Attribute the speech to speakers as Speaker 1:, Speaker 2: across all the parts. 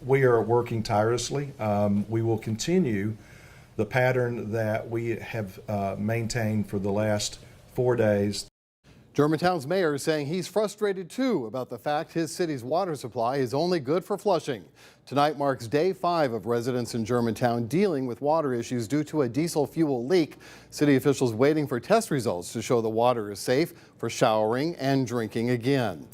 Speaker 1: We are working tirelessly. We will continue the pattern that we have maintained for the last 4 days.
Speaker 2: Germantown's mayor is saying he's frustrated too about the fact his city's water supply is only good for flushing. Tonight marks day 5 of residents in Germantown dealing with water issues due to a diesel fuel leak. City officials waiting for test results to show the water is safe for showering and drinking again.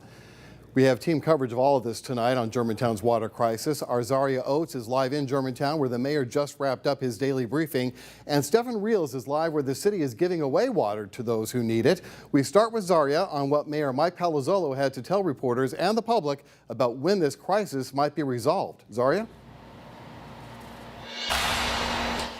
Speaker 2: We have team coverage of all of this tonight on Germantown's water crisis. Our Zaria Oates is live in Germantown, where the mayor just wrapped up his daily briefing. And Stefan Reels is live where the city is giving away water to those who need it. We start with Zaria on what Mayor Mike Palazzolo had to tell reporters and the public about when this crisis might be resolved. Zaria?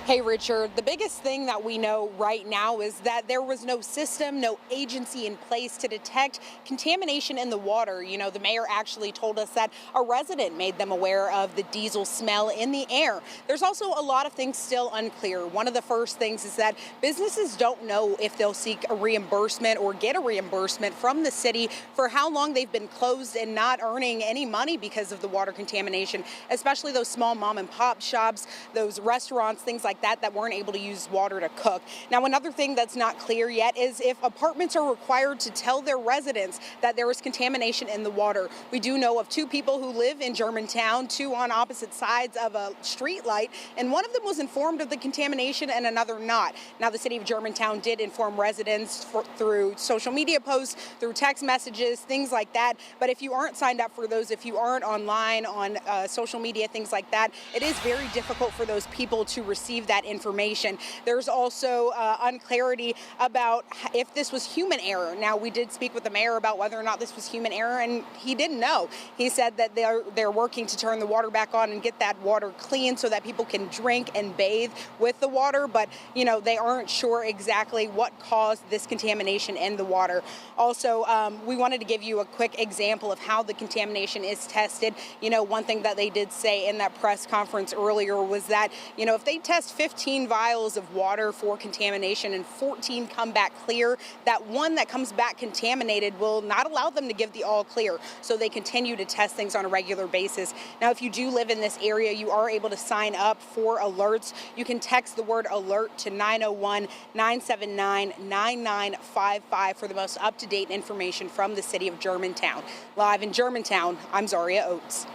Speaker 3: Hey, Richard, the biggest thing that we know right now is that there was no system, no agency in place to detect contamination in the water. You know, the mayor actually told us that a resident made them aware of the diesel smell in the air. There's also a lot of things still unclear. One of the first things is that businesses don't know if they'll seek a reimbursement or get a reimbursement from the city for how long they've been closed and not earning any money because of the water contamination, especially those small mom and pop shops, those restaurants, things like that weren't able to use water to cook. Now, another thing that's not clear yet is if apartments are required to tell their residents that there is contamination in the water. We do know of 2 people who live in Germantown, 2 on opposite sides of a street light, and one of them was informed of the contamination and another not. Now, the city of Germantown did inform residents through social media posts, through text messages, things like that. But if you aren't signed up for those, if you aren't online on social media, things like that, it is very difficult for those people to receive that information. There's also unclarity about if this was human error. Now, we did speak with the mayor about whether or not this was human error, and he didn't know. He said that they're working to turn the water back on and get that water clean so that people can drink and bathe with the water, but you know, they aren't sure exactly what caused this contamination in the water. Also, we wanted to give you a quick example of how the contamination is tested. You know, one thing that they did say in that press conference earlier was that, you know, if they test 15 vials of water for contamination and 14 come back clear, that one that comes back contaminated will not allow them to give the all clear. So they continue to test things on a regular basis. Now, if you do live in this area, you are able to sign up for alerts. You can text the word alert to 901-979-9955 for the most up-to-date information from the city of Germantown. Live in Germantown, I'm Zaria Oates.